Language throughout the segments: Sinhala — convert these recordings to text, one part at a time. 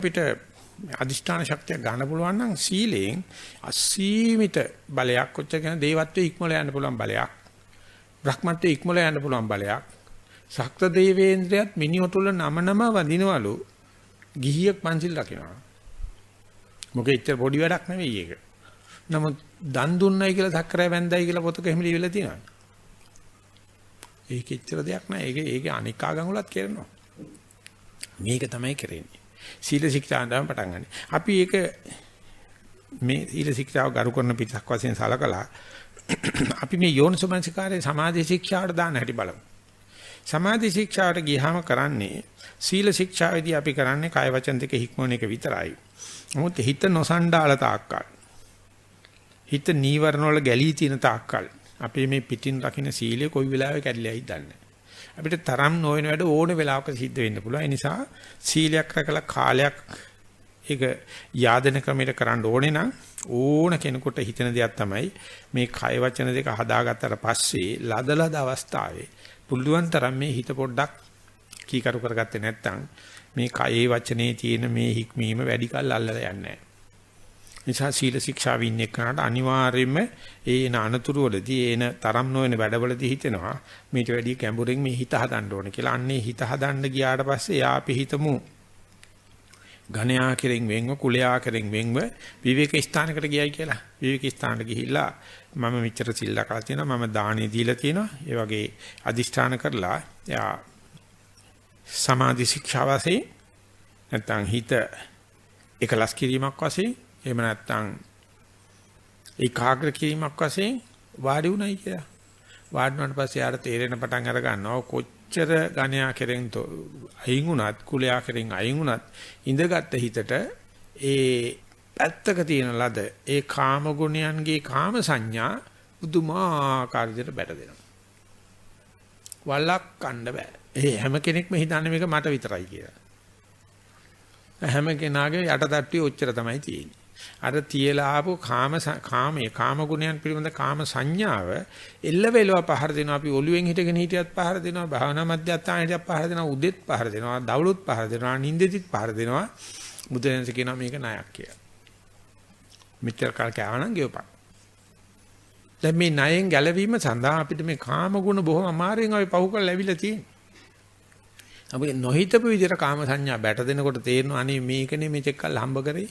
අපිට අදිෂ්ඨාන ශක්තිය ගන්න පුළුවන් නම් සීලයෙන් අසීමිත බලයක් කොච්චර කියන දේවත්වයේ ඉක්මල යන්න පුළුවන් බලයක්. බ්‍රහ්මත්වයේ ඉක්මල යන්න පුළුවන් බලයක්. ශක්ත දේවේන්ද්‍රයත් මිනිඔටුල නම වඳිනවලු ගිහියෙක් පන්සිල් රකින්නවා. මොකද ඉච්චර පොඩි වැඩක් නෙවෙයි ඒක. නමුත් දන් දුන්නයි කියලා සක්‍රය වැන්දයි කියලා පොතක එහෙම ලියවිලා තියෙනවා. ඒක ඉච්චර දෙයක් නෑ. ඒක අනික් ආගම් වලත් කරනවා. මේක තමයි කරන්නේ. සීල ශික්ෂාවෙන් තමයි පටන් ගන්න. අපි ඒක මේ සීල ශික්ෂාව ගරු කරන පිටසක් වශයෙන් සලකලා අපි මේ යෝනිසෝමනසිකාරයේ සමාධි ශික්ෂාවට දාන්න හැටි බලමු. සමාධි ශික්ෂාවට ගියාම කරන්නේ සීල ශික්ෂාවේදී අපි කරන්නේ කාය වචන දෙක හික්මවන එක විතරයි. නමුත් හිත නොසණ්ඩාල තාක්කල් හිත නීවරණ වල ගැලී තියෙන තාක්කල් අපේ මේ පිටින් රකින්න සීලය කොයි වෙලාවෙ කැඩිලායි දන්නේ. අපිට තරම් නොවන වැඩ ඕන වෙලාවක සිද්ධ වෙන්න පුළුවන්. ඒ නිසා සීලයක් රැකලා කාලයක් ඒක යාදන ක්‍රමයට කරන්න ඕනේ නම් ඕන කෙනෙකුට හිතන දෙයක් තමයි මේ කය වචන දෙක හදාගත්තට පස්සේ ලදලද අවස්ථාවේ පුළුවන් තරම් මේ හිත පොඩ්ඩක් කීකරු කරගත්තේ නැත්නම් මේ කයේ වචනේ තියෙන මේ හික්මීම වැඩි කල් අල්ලලා යන්නේ නැහැ. නිසා සීල ශික්ෂා වින්නේ කරනට අනිවාර්යයෙන්ම ඒන අනතුරුවලදී ඒන තරම් නොවන වැඩවලදී හිතෙනවා මේට වැඩි ගැඹුරින් මේ හිත හදන්න ඕනේ කියලා. අන්නේ හිත හදන්න ගියාට පස්සේ යා අපි හිතමු ඝණයා කෙරෙන් වෙන්ව කුලයා කෙරෙන් වෙන්ව විවේක ස්ථානකට ගියයි කියලා. විවේක ස්ථානට ගිහිල්ලා මම මෙච්චර සිල් දකලා තියෙනවා, මම දානේ දීලා තියෙනවා. ඒ වගේ අදිෂ්ඨාන කරලා යා සමාධි ශික්ෂා වශයෙන් නැත්නම් හිත එකලස් කිරීමක් වශයෙන් එහෙම නැත්නම් ඒකාග්‍ර කිරීමක් වශයෙන් වාඩි වුණයි කියලා. වාඩි වුණාට පස්සේ ආර තේරෙන පටන් අර ගන්නවා කොච්චර ඝණයා කෙරෙන් අයින් වුණත් කුලයා කෙරෙන් අයින් වුණත් ඉඳගත් හිතට ඒ පැත්තක තියෙන ලද ඒ කාම ගුණයන්ගේ කාම සංඥා බුදුමාකාර විදිහට බැට දෙනවා. වලක්වන්න බෑ. ඒ හැම කෙනෙක්ම හිතන්නේ මේක මට විතරයි කියලා. හැම කෙනාගේ යටටට්ටිය ඔච්චර තමයි තියෙන්නේ. අර තියලා ආපු කාම ගුණයන් පිළිබඳ කාම සංඥාව එල්ලවෙලව පහර දෙනවා. අපි ඔළුවෙන් හිටගෙන හිටියත් පහර දෙනවා, භාවනා මධ්‍යස්ථාන හිටියත් පහර දෙනවා, උදෙත් පහර දෙනවා, දවලුත් පහර දෙනවා, නිින්දෙදිත් පහර දෙනවා. බුදුරජාණන් කියනවා මේක ණයක් කියලා. මෙච්චර කාල කෑවනම් ගෙවපන්. දැන් මේ ණයෙන් ගැලවීම සඳහා අපිට මේ කාම ගුණ බොහොම අමාරුවෙන් අපි පහු කරලා ලැබිලා තියෙනවා. අපි නොහිතපු විදිහට කාම සංඥා බැට දෙනකොට තේරෙනවා අනේ මේකනේ මෙතෙක් කල් හම්බ කරේ.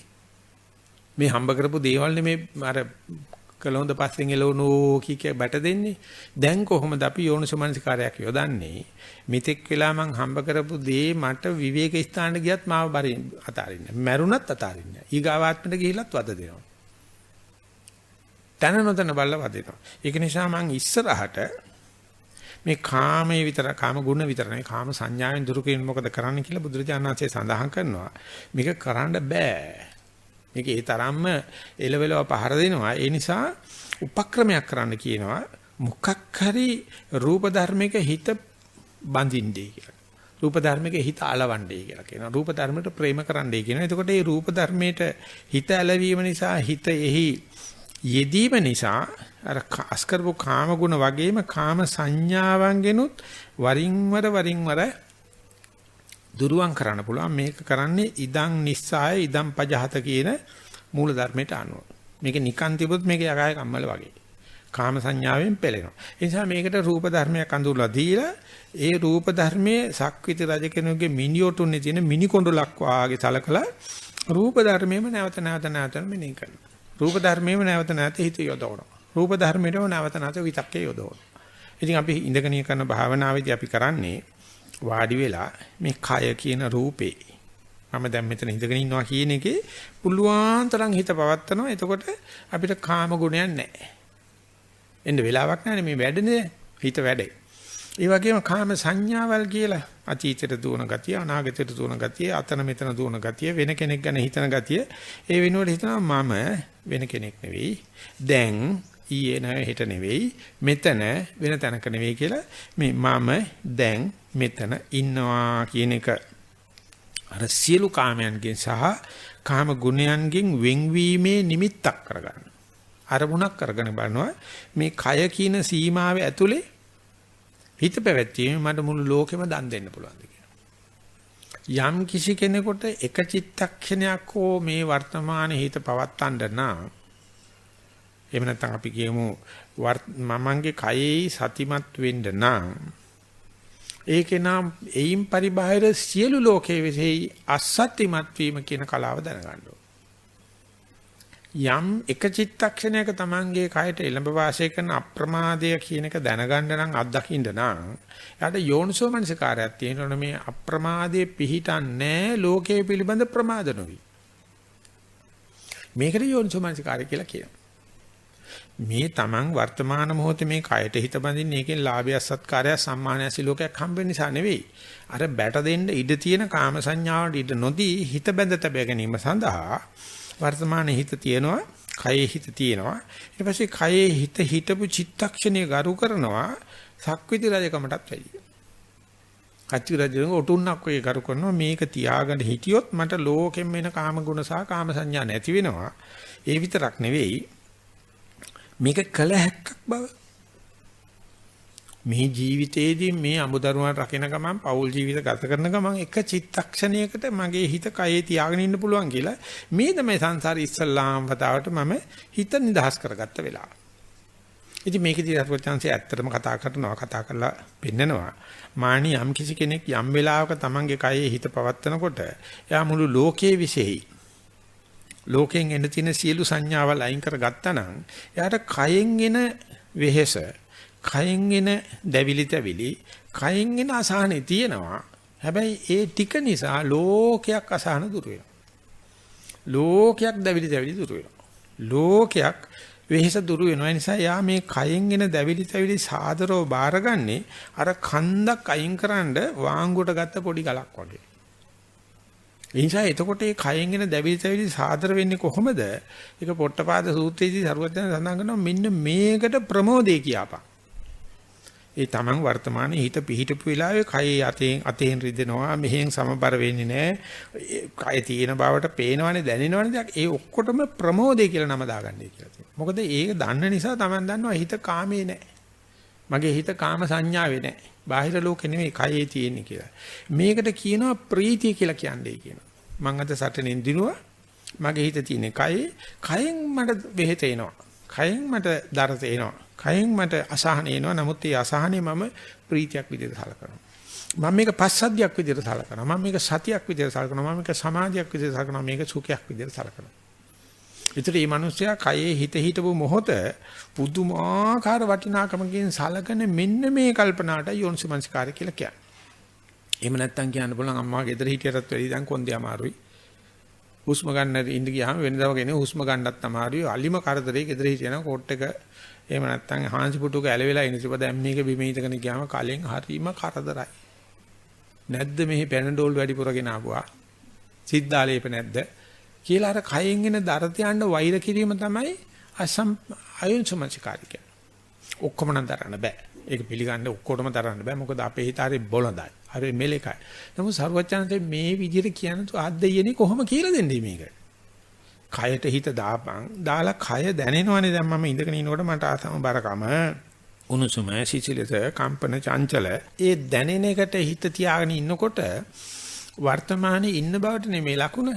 මේ හම්බ කරපු දේවල් නෙමේ අර කලොඳ පස්සෙන් එළවනෝ කීක බැට දෙන්නේ. දැන් කොහොමද අපි යෝනිසෝමනසිකාරයක් යොදන්නේ? මෙතෙක් වෙලා මං හම්බ කරපු දේ මට විවේක ස්ථානට ගියත් මාව බරින් අතාරින්න. මැරුණත් අතාරින්න. ඊගාවාත්මට ගිහිලත් වද දෙනවා. තන නොතන බල්ල වදිනවා. ඒක නිසා මං ඉස්සරහට මේ කාමයේ විතර කාම ගුණ විතර නෙවෙයි කාම සංඥාවෙන් දුරු කිරීම මොකද කරන්න කියලා බුදුරජාණන් වහන්සේ සඳහන් කරනවා. මේක කරන්න බෑ. මේක ඒ තරම්ම එලවෙලව පහර දෙනවා. ඒ නිසා උපක්‍රමයක් කරන්න කියනවා. මොකක් හරි රූප ධර්මයක හිත බඳින්නේ කියලා. රූප ධර්මයක හිත අලවන්නේ කියලා කියනවා. රූප ධර්මයට ප්‍රේම කරන්නයි කියනවා. එතකොට මේ රූප ධර්මයට හිත ඇලවීම නිසා හිත එහි යෙදීම නිසා අර අස්කරපු කාම ගුණ වගේම කාම සංඥාවන්ගෙනුත් වරින් වර දුරුවන් කරන්න පුළුවන්. මේක කරන්නේ ඉදං නිස්සාය ඉදං පජහත කියන මූල ධර්මයට අනුව. මේක නිකන් තිබුත් මේක යකාය කම්මල වගේ. කාම සංඥාවෙන් පෙළෙනවා. ඒ නිසා මේකට රූප ධර්මයක් අඳුරලා දීලා ඒ රූප ධර්මයේ සක්විති රජ කෙනෙකුගේ මිනිඔටුනේ තියෙන මිනි කොණ්ඩලක් වාගේ සලකලා රූප ධර්මයේම නැවත මෙනෙහි කරනවා. රූප ධර්මයේම නැවත හිත යොදවනවා. රූප ධර්මයේම නැවත විතක්කේ යොදවනවා. ඉතින් අපි ඉඳගෙන කරන භාවනාවේදී අපි කරන්නේ වාඩි වෙලා මේ කය කියන රූපේ මම දැන් මෙතන ඉඳගෙන ඉන්නවා කියන එකේ පුළුවන් තරම් හිත පවත්නවා. එතකොට අපිට කාම ගුණයක් නැහැ. එන්න වෙලාවක් නැහැ මේ වැඩනේ හිත වැඩේ. ඒ වගේම කාම සංඥාවල් කියලා අතීතයට දුවන ගතිය, අනාගතයට දුවන ගතිය, අතන මෙතන දුවන ගතිය, වෙන කෙනෙක් ගැන හිතන ගතිය. ඒ වෙනුවට හිතනවා මම වෙන කෙනෙක් නෙවෙයි. දැන් ඊයේ නෑ හෙට නෙවෙයි. මෙතන වෙන තැනක නෙවෙයි කියලා මේ මම දැන් මෙතන ඉන්නවා කියන එක අර සියලු කාමයන්ගෙන් සහ කාම ගුණයන්ගෙන් වෙන්වීමේ නිමිත්තක් කරගන්න. අරමුණක් කරගෙන බලනවා මේ කය කියන සීමාවේ ඇතුලේ හිත පැවැත්වීම මට මුළු ලෝකෙම දන් දෙන්න පුළුවන්ද කියලා. යම් කිසි කෙනෙකුට එක චිත්තක්ෂණයක් හෝ මේ වර්තමාන හිත පවත්තන්න නම් එහෙම නැත්නම් අපි කියමු මමංගේ කයෙහි සතිමත් වෙන්න නම් ඒකේ නම් එයින් පරිබාහිර සියලු ලෝකයේ විසෙයි අසත්‍යමත් වීම කියන කලාව දැනගන්න යම් එක චිත්තක්ෂණයක Tamange කයට එළඹ වාසය කරන අප්‍රමාදය කියන එක දැනගන්න නම් අත්දකින්න නම් එයාට යෝනිසෝ මනසිකාරයක් තියෙනවනේ මේ අප්‍රමාදයේ පිහිටන්නේ ලෝකයේ පිළිබඳ ප්‍රමාද නොවි මේකට යෝනිසෝ මනසිකාරය කියලා කියනවා මේ Taman වර්තමාන මොහොතේ මේ කයට හිත බඳින්නේ ඒකෙන් ලාභය සත්කාරය සම්මානය සිලෝකයක් හම්බෙන්න නිසා නෙවෙයි අර බැට දෙන්න ඉඩ තියෙන කාම සංඥාවට ඉඩ නොදී හිත බැඳ තබ ගැනීම සඳහා වර්තමානයේ හිත තියෙනවා කයේ හිත තියෙනවා ඊට පස්සේ කයේ හිත හිටපු චිත්තක්ෂණය ගරු කරනවා සක්විති රජකමටත් වැඩිය. කච්චි රජුගේ ඔටුන්නක් වගේ කරු කරනවා මේක තියාගෙන හිටියොත් මට ලෝකෙම වෙන කාම ගුණ සහ කාම සංඥා නැති වෙනවා. ඒ විතරක් නෙවෙයි මේක කළ හැක්කක් බව. මේ ජීවිතේදී මේ අමුදරුවන් රකින්න ගමන් පෞල් ජීවිත ගත කරන ගමන් එක චිත්තක්ෂණයකට මගේ හිත කයේ තියාගෙන ඉන්න පුළුවන් කියලා මේ තමයි සංසාරේ ඉස්සල්ලාම වතාවට මම හිත නිදහස් කරගත්ත වෙලාව. ඉතින් මේකදී අරුවචාන්සේ ඇත්තටම කතා කරලා පෙන්නනවා මානි යම් කිසි කෙනෙක් යම් වෙලාවක තමන්ගේ කයේ හිත පවත්නකොට එයා මුළු ලෝකයේ විශේෂයි ලෝකයෙන් එන තියෙන සියලු සංඥාවල් අයින් කරගත්තා නම් එයාට කයෙන් එන වෙහෙස කයෙන් එන දැවිලි තැවිලි කයෙන් එන අසහනෙ තියෙනවා හැබැයි ඒ ටික නිසා ලෝකයක් අසහන දුර වෙනවා ලෝකයක් දැවිලි තැවිලි දුර වෙනවා ලෝකයක් වෙහෙස දුරු වෙනවා. ඒ නිසා යා මේ කයෙන් එන දැවිලි තැවිලි සාදරව බාරගන්නේ අර කන්දක් අයින්කරනද වාංගුවට ගත්ත පොඩි ගලක් වගේ. ඒ නිසා එතකොට මේ කයෙන් එන දැවිලි තැවිලි සාදර වෙන්නේ කොහොමද? ඒක පොට්ටපාද සූත්‍රයේදී සරුවත්යන් සඳහන් කරනවා මෙන්න මේකට ප්‍රමෝදේ කියපන්. ඒ තමන් වර්තමානයේ හිත පිහිටපු වෙලාවේ කයේ අතෙන් රිදෙනවා මෙහෙන් සමබර වෙන්නේ නැහැ. කය තියෙන බවට පේනවනේ දැනෙනවනේ ඒ ඔක්කොටම ප්‍රමෝදේ කියලා නම දාගන්නයි කියලා තියෙනවා. මොකද ඒක දන්න නිසා තමන් දන්නවා හිත කාමේ නැහැ. මගේ හිත කාම සංඥාවේ නැහැ. බාහිර ලෝකෙ නෙමෙයි කයේ තියෙන්නේ කියලා. මේකට කියනවා ප්‍රීතිය කියලා කියන්නේ කියනවා. මං අද සටනෙන් දිනුවා මගේ හිත තියෙන්නේ කයේ. කයෙන් මට බෙහෙත එනවා. කයෙන් මට දරත එනවා. කයෙන් මට අසහන එනවා. නමුත් ඒ අසහනේ මම ප්‍රීතියක් විදිහට සලකනවා. මම මේක පස්සද්ධියක් විදිහට සලකනවා. මම මේක සතියක් විදිහට සලකනවා. මම මේක සමාධියක් විදිහට සලකනවා. මේක සුඛයක් විදිහට සලකනවා. ඒතර මේ මිනිස්සයා කයේ හිත හිටපු මොහොත පුදුමාකාර වටිනාකමකින් සලකන මෙන්න මේ කල්පනාට යෝනිසමංස්කාරය කියලා කියන්නේ. එහෙම නැත්තම් කියන්න බලන්න අම්මා ගෙදර හිටියටත් වැඩි දැන් කොන්දේ අමාරුයි. හුස්ම ගන්න ඉඳ ගියාම වෙනදා වගේ නේ හුස්ම ගන්නත් අමාරුයි. අලිම කරදරේ ගෙදර හිටියනම් කෝට් එක එහෙම නැත්තම් හාන්සි පුටුක ඇලවිලා ඉනිසිප දැන් මේක බිම හිටගෙන ගියාම කලෙන් හරීම කරදරයි. නැද්ද මෙහි පැනඩෝල් වැඩිපුර ගෙන ආපුවා? සිද්ධාලේප නැද්ද? කියලා අර කයෙන් එන දරත යන්න වෛර කිරීම තමයි අයෝනිසමංස්කාරය කියන්නේ. ඔක්කොම නම් දරන්න බෑ. ඒක පිළිගන්න ඔක්කොටම දරන්න බෑ. මොකද අපේ හිත හරි බොළඳයි. හරි මෙලෙකයි. නමුත් සර්වඥාන්සේ මේ විදිහට කියන තු ආද්දයනේ කොහොම කියලා දෙන්නේ මේක? කයට හිත දාපන්. දාලා කය දැනෙනවනේ දැන් මම ඉඳගෙන ඉනකොට මට ආසම බරකම උණුසුම සිසිලස කම්පන චංචල ඒ දැනෙන එකට හිත තියාගෙන ඉන්නකොට වර්තමානයේ ඉන්න බවට නෙමෙයි ලකුණ.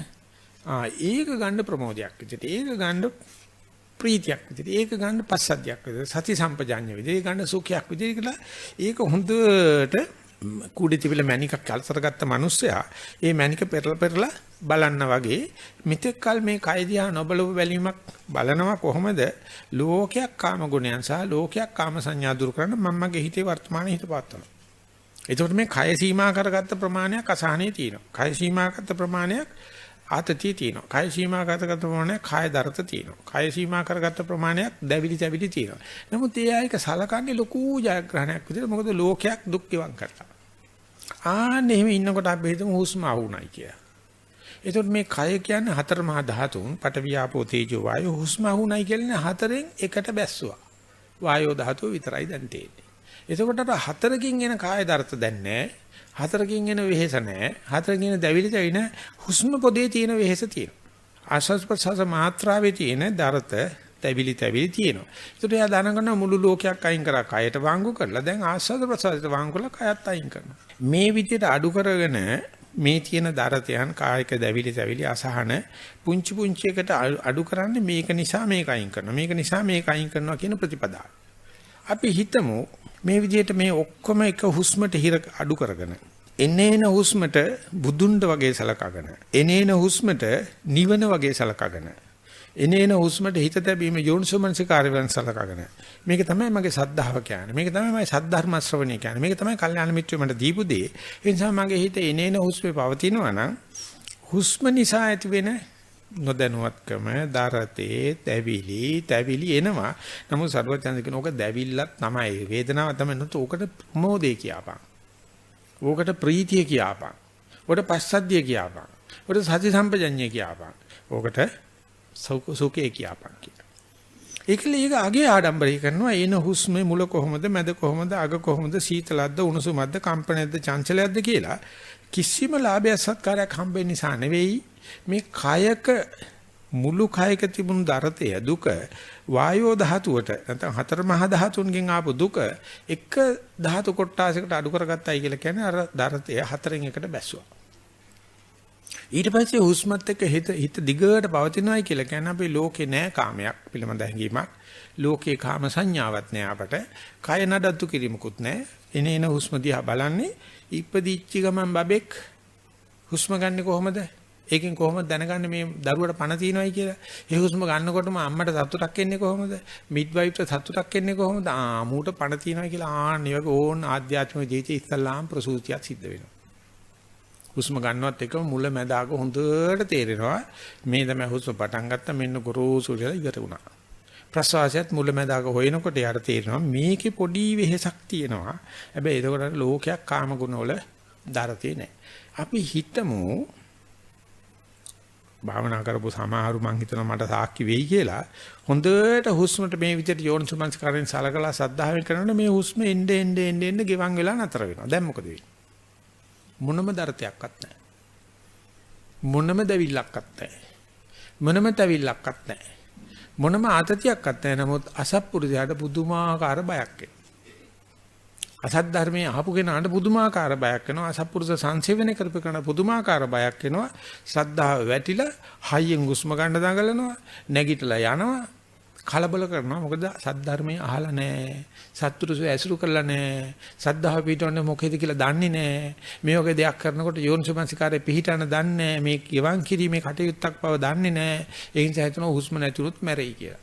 ඒක ගන්න ප්‍රමෝදයක් විදිහට ඒක ගන්න ප්‍රීතියක් විදිහට ඒක ගන්න පස්සද්ධියක් විදිහට සති සම්පජාඤ්ඤ විදිහට ඒක ගන්න සුඛයක් විදිහට ඒක හොඳට කුඩි තිබිලා මැණිකක් කල්සර ගත්ත මිනිස්සයා ඒ මැණික පෙරලා බලන්න වගේ මෙතෙක් කල මේ කය දිහා නොබලව බැලීමක් බලනවා කොහොමද ලෝකයක් කාම ගුණයන් සහ ලෝකයක් කාම සංඥා දුරු කරන්න මම්මගේ හිතේ වර්තමානයේ හිත පාත්තනවා. එතකොට මේ කය සීමා කරගත්ත ප්‍රමාණයක් අසහනේ තියෙනවා. කය සීමා කරගත්ත ප්‍රමාණයක් ආතතිය තියෙනවා. කය සීමා කරගත්ත ප්‍රමාණයක් කාය දරත තියෙනවා. කය සීමා කරගත්ත ප්‍රමාණයක් දැවිලි තැවිලි තියෙනවා. නමුත් ඒ ආයක සලකන්නේ ලොකු ජයග්‍රහණයක් විදිහට මොකද ලෝකයක් දුක් ගෙවන් කරලා. ආන්නේ එහෙම ඉන්නකොට අපි හිතමු හුස්ම ආවුණයි කියලා. එතකොට මේ කය කියන්නේ හතර මහා ධාතුන් පඨවි ආපෝ තේජෝ වායෝ හුස්ම ආවුණයි කියන්නේ හතරෙන් එකට බැස්සුවා. වායෝ ධාතුව විතරයි දැන් තියෙන්නේ. එතකොට අර හතරකින් එන කාය දරත දැන් නැහැ. හතරකින් එන වෙහෙස නැහැ. හතරකින් එන දැවිලි තැවින හුස්ම පොදේ තියෙන වෙහෙස තියෙනවා. ආශ්වාස ප්‍රශ්වාස මාත්‍රාවේ තියෙන දරත දැවිලි තැවිලි තියෙනවා. ඒකට එයා දැනගන්න මුළු ලෝකයක් අයින් කරා කයට වාංගු කරලා දැන් ආශ්වාස ප්‍රශ්වාසයට වාංගු කරලා කයත් අයින් කරනවා. මේ විදිහට අඩු කරගෙන මේ තියෙන දරතයන් කායික දැවිලි තැවිලි අසහන පුංචි පුංචි එකට අඩු කරන්නේ මේක නිසා මේක අයින් කරනවා. මේක නිසා මේක අයින් කරනවා කියන ප්‍රතිපදාව. අපි හිතමු මේ විදිහට මේ ඔක්කොම එක හුස්මට හිර අඩු කරගෙන එනේන හුස්මට බුදුන්ඩ වගේ සලකගෙන එනේන හුස්මට නිවන වගේ සලකගෙන එනේන හුස්මට හිත තැබීම යෝනිසෝමනසිකාරයෙන් සලකගෙන මේක තමයි මගේ සද්ධාව කියන්නේ. මේක තමයි මගේ සද්ධර්ම ශ්‍රවණය කියන්නේ. මේක තමයි කල්යාණ මිත්‍රය මට දීපු දේ. ඒ නිසා මගේ හිත එනේන හුස්මේ පවතිනවා නම් හුස්ම නිසා ඇති වෙන නොදැනුවත්කම, දරතේ, තැවිලි එනවා. නමුත් සරුවචන්ද කියන ඕක දැවිල්ලක් තමයි. වේදනාව තමයි. නේද? ඕකට ප්‍රමෝදේ කියපන්. ඕකට ප්‍රීතිය කියපන්. ඕකට පස්සද්ධිය කියපන්. ඕකට සති සම්පජඤ්ඤය කියපන්. ඕකට සුඛේ කියපන් කියලා. ඒකලීක අගේ ආඩම්බරය කරනවා. එන හුස්මේ මුල කොහොමද, මැද කොහොමද, අග කොහොමද, සීතලද්ද, උණුසුමද්ද, කම්පනයක්ද, චංචලයක්ද කියලා කිසිම ලාභයක් සත්කාරයක් හම්බෙන්න නිසා නෙවෙයි මේ කයක මුළු කයක තිබුණු දරතය දුක වායෝ ධාතුවට නැත්නම් හතර මහා ධාතුන්ගෙන් ආපු දුක එක ධාතු කොටාසයකට අඩු කරගත්තයි කියලා කියන්නේ අර දරතය හතරෙන් එකට බැස්සුවා. ඊට පස්සේ හුස්මත් එක්ක හිත දිගට පවතිනවායි කියලා කියන්නේ අපි ලෝකේ නෑ කාමයක් පිළිබඳ හැඟීමක්. ලෝකේ කාම සංඥාවක් නෑ අපට. කය නඩත්තු කිරීමකුත් නෑ. එනේන හුස්ම දිහා බලන්නේ ඉපදිච්ච ගමන් බබෙක් හුස්ම ගන්න කොහොමද? ඒකෙන් කොහොමද දැනගන්නේ මේ දරුවට පණ තියනවායි කියලා? ඒ හුස්ම ගන්නකොටම අම්මට සතුටක් එන්නේ කොහොමද? මිඩ්වයිෆ්ට සතුටක් එන්නේ කොහොමද? මූට පණ තියනවා කියලා ආන්නේ වගේ ඕන් ආධ්‍යාත්මික ජීවිතේ ඉස්සල්ලාම් ප්‍රසූතියක් සිද්ධ වෙනවා. හුස්ම ගන්නවත් එක මුල මැදාක හොඳට තේරෙනවා. මේ තමයි හුස්ම පටන් ගත්තා මෙන්න ගොරෝසු කියලා ඉවර වුණා. ප්‍රසවාසයත් මුල මැදාක හොයනකොට යාට තේරෙනවා මේකේ පොඩි වෙහෙසක් තියෙනවා. හැබැයි ඒකට ලෝකයක් කාම ගුණ වල දරතේ නැහැ. අපි හිතමු භාවනා කරපු සමහරු මං හිතනවා මට සාක්ෂි වෙයි කියලා හොඳට හුස්මට මේ විදිහට යෝනිසමංස්කාරයෙන් සලකලා සද්ධාවෙන් කරනකොට මේ හුස්ම එන්න ගෙවන් වෙලා නතර වෙනවා. දැන් මොකද වෙන්නේ? මොනම දරතයක්වත් නැහැ. මොනම දැවිල්ලක්වත් නැහැ. මොනම තැවිල්ලක්වත් නැහැ. මොනම ආතතියක්වත් නැහැ. නමුත් අසත්පුරුෂයාට පුදුමාකාර බයක් එනවා. අසත් ධර්මයේ අහපු කෙනාට පුදුමාකාර බයක් වෙනවා. අසත්පුරුෂ සංසේවනය කරපු කෙනාට පුදුමාකාර බයක් වෙනවා. ශ්‍රද්ධාව වැටිලා හයියෙන් හුස්ම ගන්න දඟලනවා. නැගිටලා යනවා. කලබල කරනවා. මොකද සත් ධර්මයේ අහලා නැහැ. සත්පුරුෂය ඇසුරු කරලා නැහැ. සද්ධාව පිටවන්නේ මොකේද කියලා දන්නේ නැහැ. මේ වගේ දෙයක් කරනකොට යෝනිසමංසිකාරයේ පිහිටන දන්නේ නැහැ. මේ ගිවන් කිරීමේ කටයුත්තක් බව දන්නේ නැහැ. ඒ නිසා හිතනවා හුස්ම නැතුනොත් මැරෙයි කියලා.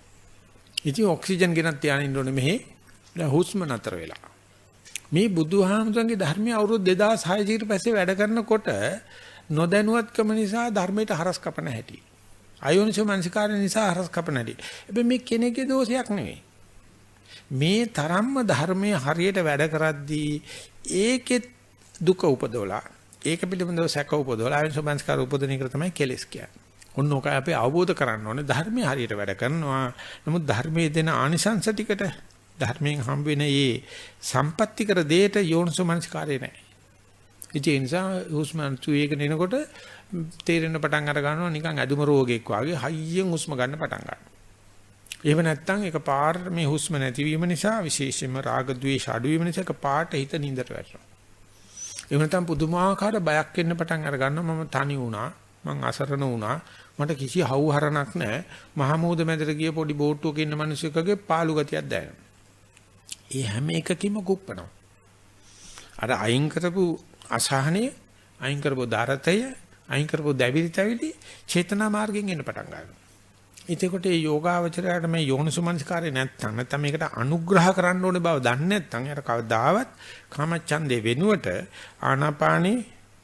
ඉතින් ඔක්සිජන් ගෙනත් තියාගෙන ඉන්න ඕනේ මෙහි. දැන් හුස්ම නතර වෙලා. මේ බුදුහාමුදුරන්ගේ ධර්මයේ අවුරුදු 2600 ඊට පස්සේ වැඩ කරනකොට නොදැනුවත්කම නිසා ධර්මයට හරස් කපන හැටි. අයෝනිසමංසිකාරය නිසා හරස් කපන හැටි. හැබැයි මේ කෙනෙක්ගේ දෝෂයක් නෙවෙයි. මේ තරම්ම ධර්මයේ හරියට වැඩ කරද්දී ඒකෙත් දුක උපදවලා ඒක පිළිබඳව සැක උපදවලා අයෝනිසමංස්කාර උපදින එක තමයි කෙලස් කියන්නේ. ඔන්න ඔක අපි අවබෝධ කරගන්න ඕනේ ධර්මයේ හරියට වැඩ කරනවා. නමුත් ධර්මයේ දෙන ආනිසංස ටිකට ධර්මයෙන් හම්බ වෙන මේ සම්පත්‍ති කර දෙයට යෝනිසමංස්කාරය නැහැ. ඒ නිසා හුස්ම තුයේක නිනකොට තේරෙන පටන් අර ගන්නවා නිකන් ඇදුම රෝගයක් වගේ හයියෙන් හුස්ම ගන්න පටන් ගන්නවා. එහෙම නැත්නම් එකපාරට මේ හුස්ම නැතිවීම නිසා විශේෂයෙන්ම රාග ద్వේෂ අඩුවීම නිසා එකපාරට හිත නින්දට වැටෙනවා. එහෙම නැත්නම් පුදුමාකාර බයක් එන්න පටන් අර ගන්නවා මම තනි වුණා, මං අසරණ වුණා, මට කිසි හවුහරණක් නැහැ. මහමෝද මැදට ගිය පොඩි බෝට්ටුවක ඉන්න මිනිස්සුකගේ පාළු ගතියක් දැනෙනවා. ඒ හැම එකකින්ම කුප්පනවා. අර අයින් කරපු අසහනය, අයින් කරපු දරතය, අයින් කරපු දැවිලි තැවිලි චේතනා මාර්ගයෙන් එන්න පටන් ගන්නවා. එතකොට මේ යෝගාවචරයට මේ යෝනිසුමනස්කාරය නැත්තම් මේකට අනුග්‍රහ කරන්න ඕනේ බව දන්නේ නැත්නම් අර කවදාවත් කාමච්ඡන්දේ වෙනුවට ආනාපානේ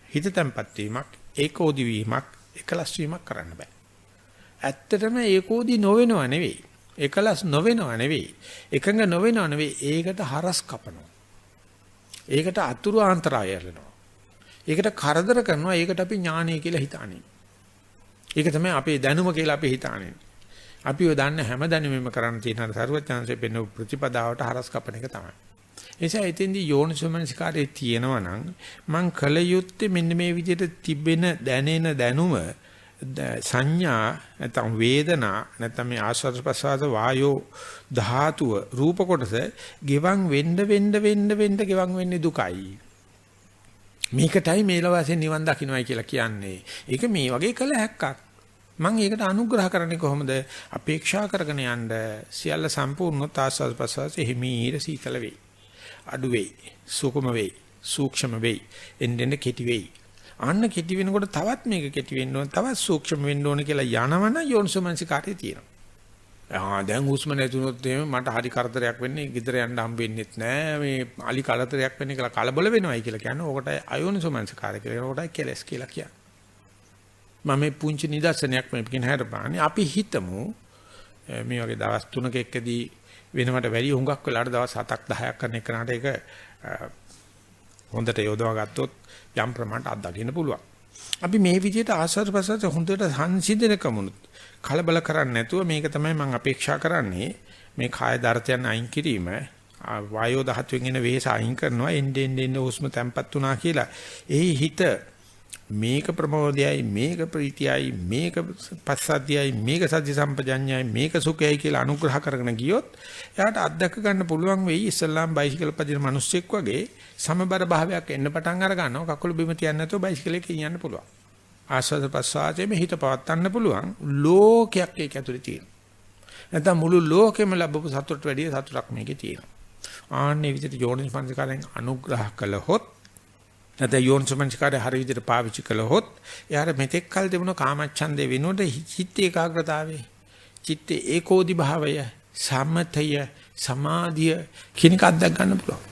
හිත තැම්පත් වීමක්, ඒකෝදි වීමක්, එකලස් වීමක් කරන්න බෑ. ඇත්තටම ඒකෝදි නොවෙනව නෙවෙයි. එකලස් නොවෙනව නෙවෙයි. එකඟ නොවෙනව නෙවෙයි. ඒකට හරස් කපනවා. ඒකට අතුරු ආන්තරාය යලනවා. ඒකට කරදර කරනවා. ඒකට අපි ඥානය කියලා හිතානේ. ඒක තමයි අපේ දැනුම කියලා අපි හිතානේ. අපි ඔය දන්න හැම දැනුමෙම කරන්න තියෙන අර සරුවචාන්සේ පෙන්න ප්‍රතිපදාවට හරස් කපන එක තමයි. ඒ නිසා එතෙන්දී යෝනිසෝමනසිකාරයේ තියෙනවා නම් මං කල යුත්තේ මෙන්න මේ විදිහට තිබෙන දැනෙන දැනුම සංඥා නැත්නම් වේදනා නැත්නම් මේ ආස්වාද ප්‍රසආද වායෝ ධාතුව රූප කොටස ගෙවන් වෙන්න ගෙවන් වෙන්නේ දුකයි. මේකටයි මේලවාසෙන් නිවන් දකින්නයි කියලා කියන්නේ. ඒක මේ වගේ කළ හැක්කක්. මම ඒකට අනුග්‍රහ කරන්නේ කොහොමද? අපේක්ෂා කරගෙන යන්න සියල්ල සම්පූර්ණව ආස්වාද ප්‍රසවාසයේ හිමීර සීතල වෙයි. අඩු වෙයි. සුකුම වෙයි. සූක්ෂම වෙයි. එන්නෙන් කෙටි වෙයි. අන්න කෙටි වෙනකොට තවත් මේක කෙටි වෙන්න ඕන, තවත් සූක්ෂම වෙන්න ඕන කියලා යනවන යෝනිසෝමනසිකාරය තියෙනවා. දැන් හුස්ම නැතුනොත් මට හරි කරදරයක් වෙන්නේ, ගෙදර යන්න හම්බෙන්නෙත් නෑ, මේ අලි කලතරයක් වෙන්නේ කියලා කලබල වෙනවයි කියලා කියන්නේ. ඕකට අයෝනිසෝමනසිකාරය කියලා. ඕකට කෙලස් කියලා කියන්නේ. මම මේ පුංචි නිදර්ශනයක් මේකෙන් හැරපාන්නේ. අපි හිතමු මේ වගේ දවස් 3ක එකදී වෙනවට වැඩි හුඟක් වෙලාට දවස් 7ක් 10ක් කරන එකනට ඒක හොඳට යොදවා ගත්තොත් යම් ප්‍රමාණයක් අත්දකින්න පුළුවන්. අපි මේ විදිහට ආස්වාද ප්‍රසවාස හොඳට සංසිඳන කමුණුත් කලබල කරන්නේ නැතුව මේක තමයි මම අපේක්ෂා කරන්නේ. මේ කාය දර්ශයන් අයින් කිරීම වායෝ දහතුන් එන වෙහස අයින් කරනවා. එන්නේ හුස්ම තැම්පත් වුණා කියලා. එහි හිත මේක ප්‍රමෝදයයි, මේක ප්‍රීතියයි, මේක පස්සද්ධියයි, මේක සති සම්පජඤ්ඤයයි, මේක සුඛයයි කියලා අනුග්‍රහ කරගෙන ගියොත් එයාට අත්දැක ගන්න පුළුවන් වෙයි. ඉස්ලාම් බයිසිකල් පදින මිනිස්සෙක් වගේ සමබර භාවයක් එන්න පටන් අර ගන්නවා. කකුල බිම තියන්නේ නැතුව බයිසිකලේ කියන්න පුළුවන්. ආස්වාද ප්‍රසආජයේ හිත පවත්වන්න පුළුවන්. ලෝකයක් ඒක ඇතුලේ තියෙනවා. නැත්නම් මුළු ලෝකෙම ලැබපු සතුට වැඩි සතුටක් මේකේ තියෙනවා. ආන්නේ විදිහට යෝනිසමනසිකාරයෙන් අනුග්‍රහ කළහොත් නැත්නම් යෝනිසමනසිකාරය හරිය විදිහට පාවිච්චි කළහොත් එයාට මෙතෙක් කල් තිබුණ කාමච්ඡන්දේ වෙනුවට චිත්ත ඒකාග්‍රතාවේ, චිත්ත ඒකෝදි භාවය, සමතය, සමාධිය කිනක අත්දැක ගන්න පුළුවන්.